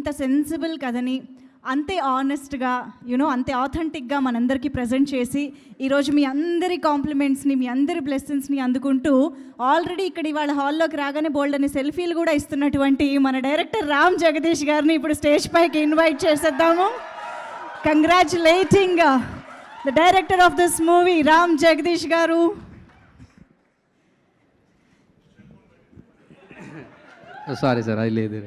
ఇంత సెన్సిబుల్ కథని అంతే ఆనెస్ట్గా అంతే ఆథెంటిక్గా మనందరికీ ప్రజెంట్ చేసి ఈరోజు మీ అందరి కాంప్లిమెంట్స్ని, మీ అందరి బ్లెస్సింగ్స్ని అందుకుంటూ ఆల్రెడీ ఇక్కడ ఇవాళ హాల్లోకి రాగానే బోల్డ్ అనే సెల్ఫీలు కూడా ఇస్తున్నటువంటి మన డైరెక్టర్ రామ్ జగదీష్ గారిని ఇప్పుడు స్టేజ్ పైకి ఇన్వైట్ చేసేద్దాము. Congratulating the director of this movie Ram Jagadish garu. Sorry sir, అది లేదు.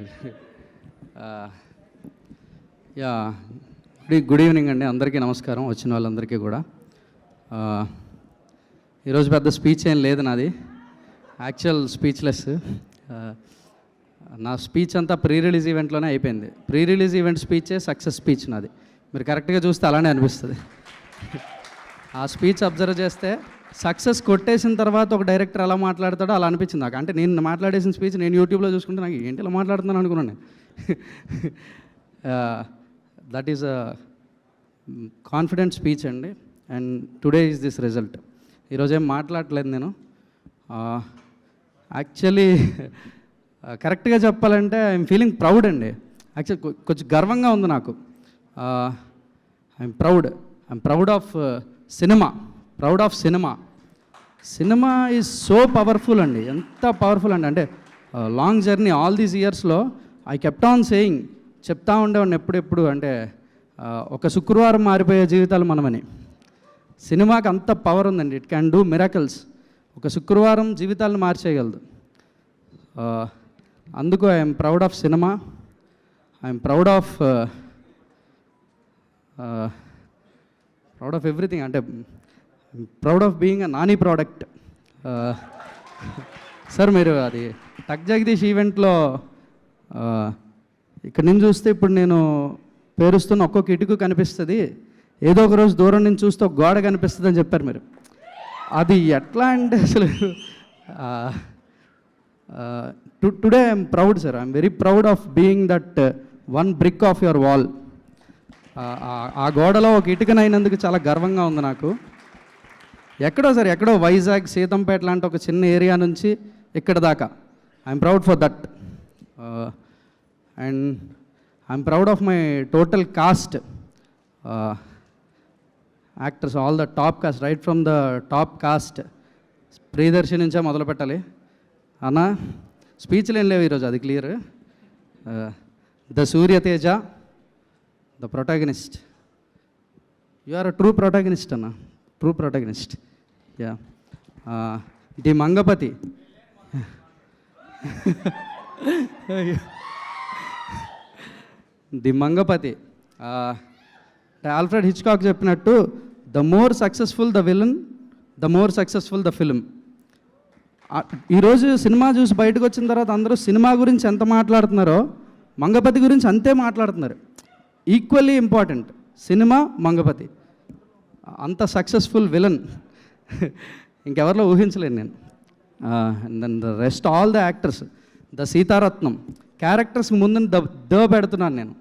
యా, గుడ్ ఈవినింగ్ అండి, అందరికీ నమస్కారం, వచ్చిన వాళ్ళందరికీ కూడా. ఈరోజు పెద్ద స్పీచ్ ఏం లేదు నాది, యాక్చువల్ స్పీచ్లెస్. నా స్పీచ్ అంతా ప్రీ రిలీజ్ ఈవెంట్లోనే అయిపోయింది. ప్రీ రిలీజ్ ఈవెంట్ స్పీచే సక్సెస్ స్పీచ్ నాది. మీరు కరెక్ట్గా చూస్తే అలానే అనిపిస్తుంది. ఆ స్పీచ్ అబ్జర్వ్ చేస్తే సక్సెస్ కొట్టేసిన తర్వాత ఒక డైరెక్టర్ ఎలా మాట్లాడతాడో అలా అనిపించింది నాకు. అంటే నేను మాట్లాడేసిన స్పీచ్ నేను యూట్యూబ్లో చూసుకుంటే నాకు ఏంటి ఇలా మాట్లాడుతున్నాను అనుకున్నాను నేను. That is a confident speech అండి. And today is this result. ఈరోజు ఏం మాట్లాడలేదు నేను. యాక్చువల్లీ కరెక్ట్గా చెప్పాలంటే ఐఎమ్ ఫీలింగ్ ప్రౌడ్ అండి. యాక్చువల్ కొంచెం గర్వంగా ఉంది నాకు. I'm proud of cinema. Proud of cinema. Cinema is so powerful అండి. ఎంత పవర్ఫుల్ అండి అంటే లాంగ్ జర్నీ ఆల్ దీస్ ఇయర్స్లో ఐ కెప్ట్ ఆన్ సేయింగ్, చెప్తా ఉండేవాడిని ఎప్పుడెప్పుడు అంటే ఒక శుక్రవారం మారిపోయే జీవితాలు మనమని. సినిమాకి అంత పవర్ ఉందండి. It can do miracles. ఒక శుక్రవారం జీవితాలను మార్చేయగలదు. అందుకు I'm proud of cinema. I'm proud of everything. అంటే proud of being a Nani product. Sir మీరు అది టక్ జగదీష్ ఈవెంట్లో ఇక్కడ నుంచి చూస్తే ఇప్పుడు నేను పేరుస్తున్న ఒక్కొక్క ఇటుకు కనిపిస్తుంది, ఏదో ఒక రోజు దూరం నుంచి చూస్తే ఒక గోడ కనిపిస్తుంది అని చెప్పారు మీరు. అది ఎట్లా అంటే అసలు today I'm proud sir. I'm very proud of being that one brick of your wall. ఆ గోడలో ఒక ఇటుకనైనందుకు చాలా గర్వంగా ఉంది నాకు. ఎక్కడో వైజాగ్ సీతంపేట లాంటి ఒక చిన్న ఏరియా నుంచి ఇక్కడ దాకా I'm proud for that. And I'm proud of my total cast, actors, all the top cast, right from the top cast. Priyadarshi నుంచే మొదలు పెట్టాలి అన్న. స్పీచ్లు ఏం లేవు ఈరోజు, అది clear. The Suryateja, the protagonist. You are a true protagonist అన్న, true protagonist. Yeah. The Mangapathi. The Mangapathi. Alfred Hitchcock చెప్పినట్టు the more successful the villain, the more successful the film. ఈరోజు సినిమా చూసి బయటకు వచ్చిన తర్వాత అందరూ సినిమా గురించి ఎంత మాట్లాడుతున్నారో మంగపతి గురించి అంతే మాట్లాడుతున్నారు. Equally important cinema, Mangapathi. అంత సక్సెస్ఫుల్ విలన్ ఇంకెవరిలో ఊహించలేను నేను. Then the rest all the actors, the Seetharatnam క్యారెక్టర్స్కి ముందు ద పెడుతున్నాను నేను.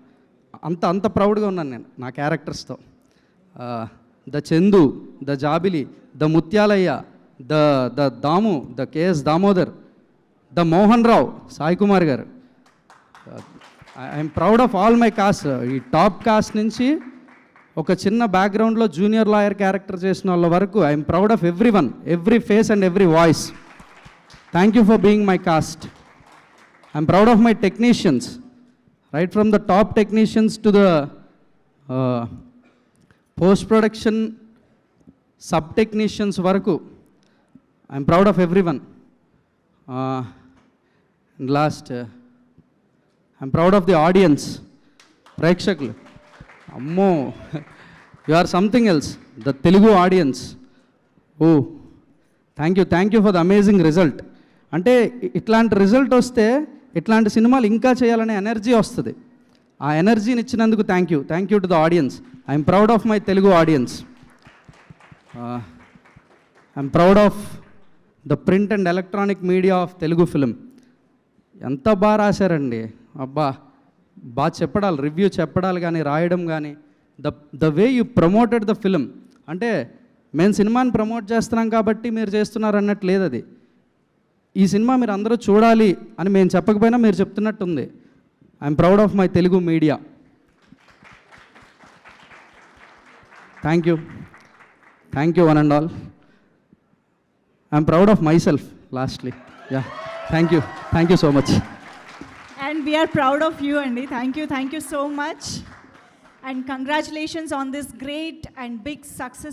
అంత ప్రౌడ్గా ఉన్నాను నేను నా క్యారెక్టర్స్తో. The Chandu, the Jabili, the Muthyalayya, the Damu, the K S Damodar, the Mohan Rao, Sai Kumar garu. I'm proud of all my cast. ఈ టాప్ కాస్ట్ నుంచి ఒక చిన్న బ్యాక్గ్రౌండ్లో జూనియర్ లాయర్ క్యారెక్టర్ చేసిన వాళ్ళ వరకు I'm proud of every one, every face and every voice. Thank you for being my cast. I'm proud of my technicians, right from the top technicians to the post production sub technicians వరకు. I'm proud of every one. Last I'm proud of the audience, ప్రేక్షకులు. అమ్మో, you are something else, the Telugu audience. Oh thank you for the amazing result. అంటే ఇట్లాంటి result వస్తే ఇట్లాంటి సినిమాలు ఇంకా చేయాలనే ఎనర్జీ వస్తుంది. ఆ ఎనర్జీని ఇచ్చినందుకు thank you to the audience. I'm proud of my Telugu audience. I'm proud of the print and electronic media of Telugu film. ఎంత బాగా రాశారండి, అబ్బా, బాగా చెప్పడాలి, రివ్యూ చెప్పడాలి కానీ రాయడం కానీ, the way you promoted the film. అంటే మేము సినిమాని ప్రమోట్ చేస్తున్నాం కాబట్టి మీరు చేస్తున్నారు అన్నట్టు లేదు. అది ఈ సినిమా మీరు అందరూ చూడాలి అని మేము చెప్పకపోయినా మీరు చెప్తున్నట్టుంది. I'm proud of my Telugu media. Thank you one and all. I'm proud of myself lastly. Yeah, thank you so much. And we are proud of you, Andy. Thank you so much. And congratulations on this great and big success